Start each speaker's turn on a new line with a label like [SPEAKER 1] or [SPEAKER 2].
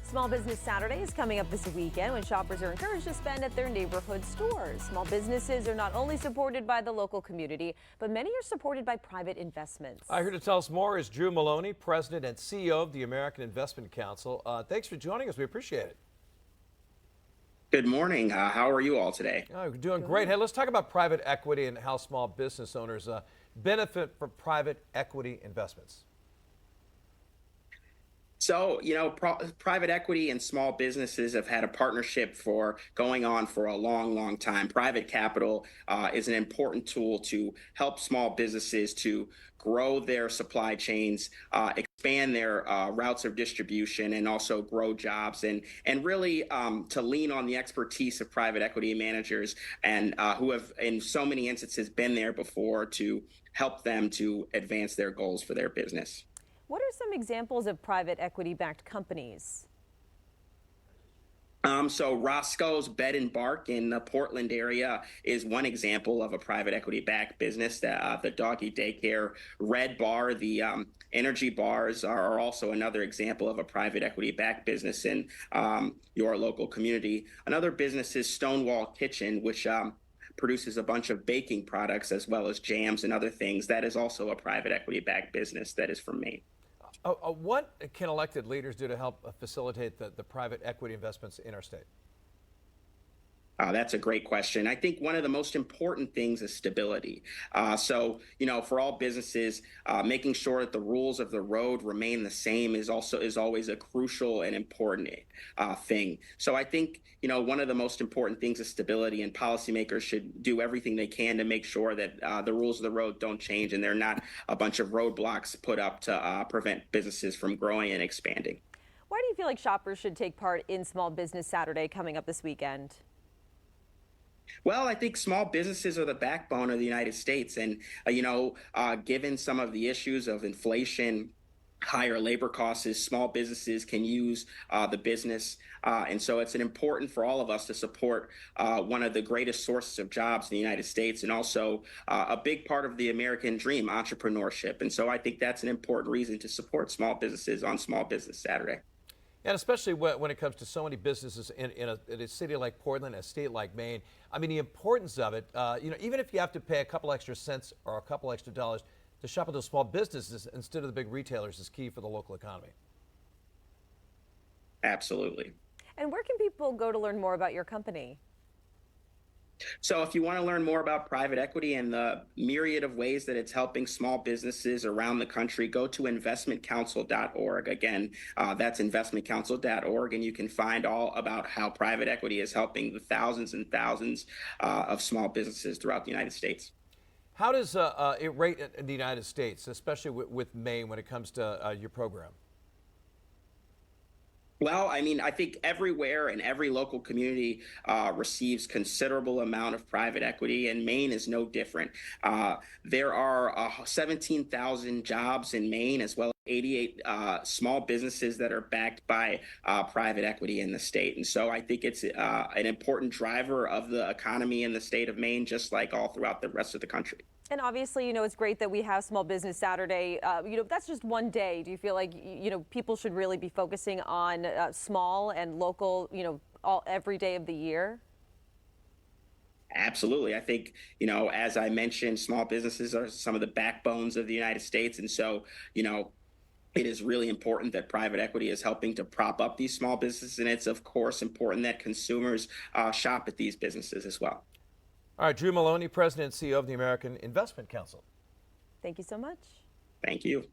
[SPEAKER 1] Small Business Saturday is coming up this weekend when shoppers are encouraged to spend at their neighborhood stores. Small businesses are not only supported by the local community, but many are supported by private investments.
[SPEAKER 2] Here to tell us more is Drew Maloney, President and CEO of the American Investment Council. Thanks for joining us. We appreciate it.
[SPEAKER 3] Good morning. How are you all today?
[SPEAKER 2] Oh, you're doing great. Hey, let's talk about private equity and how small business owners benefit from private equity investments.
[SPEAKER 3] So, private equity and small businesses have had a partnership for going on for a long, long time. Private capital is an important tool to help small businesses to grow their supply chains, expand their routes of distribution, and also grow jobs, and really to lean on the expertise of private equity managers and who have, in so many instances, been there before to help them to advance their goals for their business.
[SPEAKER 1] What are some examples of private equity-backed companies?
[SPEAKER 3] So Roscoe's Bed and Bark in the Portland area is one example of a private equity-backed business. The doggy daycare, Red Bar, the energy bars are also another example of a private equity-backed business in your local community. Another business is Stonewall Kitchen, which produces a bunch of baking products as well as jams and other things. That is also a private equity-backed business that is from Maine.
[SPEAKER 2] What can elected leaders do to help facilitate the private equity investments in our state?
[SPEAKER 3] That's a great question. I think one of the most important things is stability. For all businesses, making sure that the rules of the road remain the same is always a crucial and important thing. So I think one of the most important things is stability, and policymakers should do everything they can to make sure that the rules of the road don't change and they're not a bunch of roadblocks put up to prevent businesses from growing and expanding.
[SPEAKER 1] Why do you feel like shoppers should take part in Small Business Saturday coming up this weekend?
[SPEAKER 3] Well, I think small businesses are the backbone of the United States. And, given some of the issues of inflation, higher labor costs, small businesses can use the business. And so it's important for all of us to support one of the greatest sources of jobs in the United States, and also a big part of the American dream, entrepreneurship. And so I think that's an important reason to support small businesses on Small Business Saturday.
[SPEAKER 2] And especially when it comes to so many businesses in a city like Portland, a state like Maine. I mean, the importance of it, even if you have to pay a couple extra cents or a couple extra dollars to shop at those small businesses instead of the big retailers is key for the local economy.
[SPEAKER 3] Absolutely.
[SPEAKER 1] And where can people go to learn more about your company?
[SPEAKER 3] So if you want to learn more about private equity and the myriad of ways that it's helping small businesses around the country, go to investmentcouncil.org. Again, that's investmentcouncil.org, and you can find all about how private equity is helping the thousands and thousands of small businesses throughout the United States.
[SPEAKER 2] How does it rate in the United States, especially with Maine, when it comes to your program?
[SPEAKER 3] Well, I mean, I think everywhere and every local community receives considerable amount of private equity, and Maine is no different. There are 17,000 jobs in Maine, as well as 88 small businesses that are backed by private equity in the state. And so I think it's an important driver of the economy in the state of Maine, just like all throughout the rest of the country.
[SPEAKER 1] And obviously, it's great that we have Small Business Saturday. That's just one day. Do you feel like, people should really be focusing on small and local, every day of the year?
[SPEAKER 3] Absolutely. I think, as I mentioned, small businesses are some of the backbones of the United States. And so, it is really important that private equity is helping to prop up these small businesses. And it's, of course, important that consumers shop at these businesses as well.
[SPEAKER 2] All right, Drew Maloney, President and CEO of the American Investment Council.
[SPEAKER 1] Thank you so much.
[SPEAKER 3] Thank you.